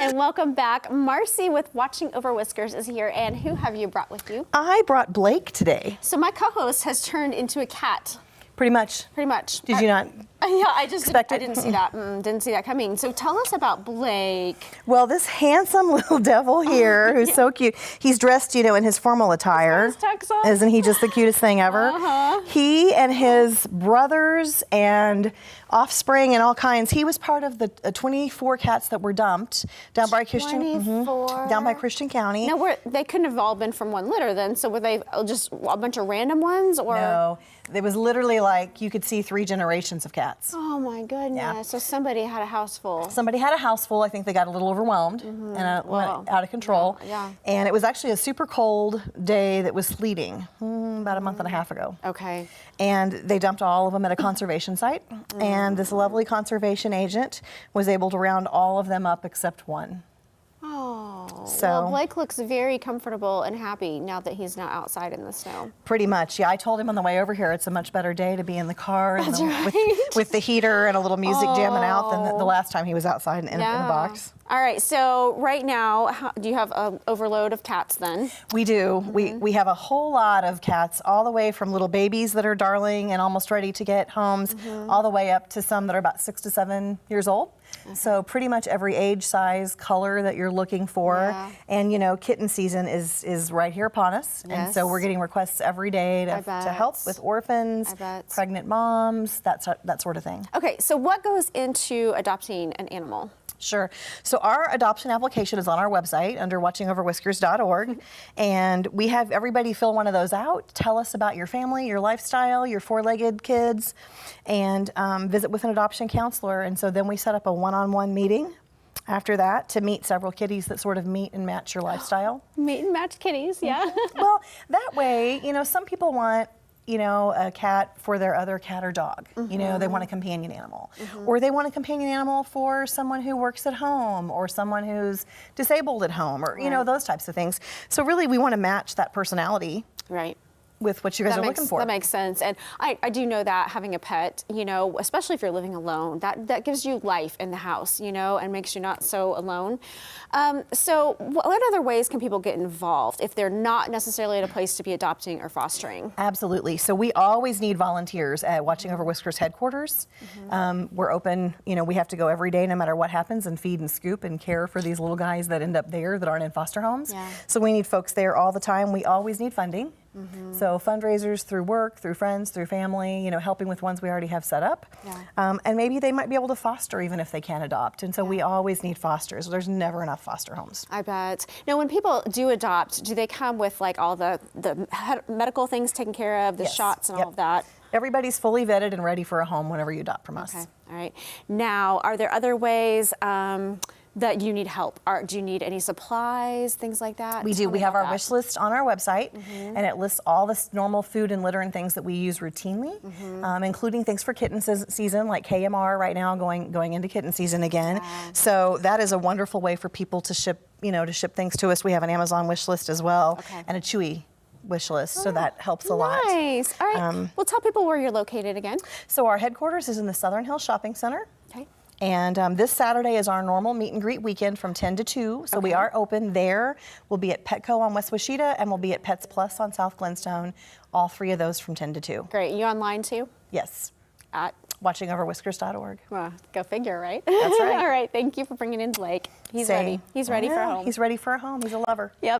And welcome back. Marcy with Watching Over Whiskers is here, and who have you brought with you? I brought Blake today. So my co-host has turned into a cat. Pretty much. Pretty much. Did you not? Yeah, I didn't see that. Didn't see that coming. So tell us about Blake. Well, this handsome little devil here, who's so cute. He's dressed, you know, in his formal attire. Isn't he just the cutest thing ever? He and his brothers and offspring and all kinds. He was part of the 24 cats that were dumped down by Christian, down by Christian County. Now, they couldn't have all been from one litter then. So were they just a bunch of random ones, or? No, it was literally like you could see 3 generations of cats. Oh my goodness! Yeah. So somebody had a house full. Somebody had a house full. I think they got a little overwhelmed and went out of control. Yeah. And it was actually a super cold day that was sleeting about a month and a half ago. Okay. And they dumped all of them at a conservation site. And this lovely conservation agent was able to round all of them up except one. Oh, so well, Blake looks very comfortable and happy now that he's not outside in the snow. Pretty much, yeah. I told him on the way over here it's a much better day to be in the car and with the heater and a little music jamming out than the last time he was outside in a box. All right, so right now, do you have an overload of cats then? We do. We have a whole lot of cats, all the way from little babies that are darling and almost ready to get homes, all the way up to some that are about 6 to 7 years old. So pretty much every age, size, color that you're looking for. Yeah. And you know, kitten season is right here upon us. Yes. And so we're getting requests every day to help with orphans, pregnant moms, that sort of thing. Okay, so what goes into adopting an animal? Sure. So our adoption application is on our website under watchingoverwhiskers.org, and we have everybody fill one of those out. Tell us about your family, your lifestyle, your 4-legged kids, and visit with an adoption counselor. And so then we set up a one-on-one meeting after that to meet several kitties that sort of meet and match your lifestyle. Meet and match kitties, yeah. Well, that way, you know, some people want, you know, a cat for their other cat or dog. You know, they want a companion animal. Or they want a companion animal for someone who works at home or someone who's disabled at home or, you know, those types of things. So really we want to match that personality. Right. With what you guys are looking for. That makes sense. And I do know that having a pet, you know, especially if you're living alone, that gives you life in the house, you know, and makes you not so alone. So what other ways can people get involved if they're not necessarily at a place to be adopting or fostering? Absolutely. So we always need volunteers at Watching Over Whiskers headquarters. We're open, you know, we have to go every day no matter what happens and feed and scoop and care for these little guys that end up there that aren't in foster homes. Yeah. So we need folks there all the time. We always need funding. So fundraisers through work, through friends, through family, you know, helping with ones we already have set up. Yeah. And maybe they might be able to foster even if they can't adopt. And so we always need fosters. There's never enough foster homes. I bet. Now, when people do adopt, do they come with like all the medical things taken care of, the shots and all of that? Everybody's fully vetted and ready for a home whenever you adopt from us. Okay. All right. Now, are there other ways that you need help? Do you need any supplies, things like that? We do. We have our wish list on our website, and it lists all the normal food and litter and things that we use routinely, including things for kitten season, like KMR right now going into kitten season again. Yeah. So that is a wonderful way for people to ship, you know, to ship things to us. We have an Amazon wish list as well, and a Chewy wish list, so that helps a lot. Nice. All right. Well, tell people where you're located again. So our headquarters is in the Southern Hills Shopping Center. Okay. And this Saturday is our normal meet and greet weekend from 10 to 2. So we are open there. We'll be at Petco on West Washita, and we'll be at Pets Plus on South Glenstone. All 3 of those from 10 to 2. Great. You online too? Yes. At watchingoverwhiskers.org. Well, go figure, right? That's right. All right. Thank you for bringing in Blake. He's ready. He's ready for a home. He's ready for a home. He's a lover. Yep.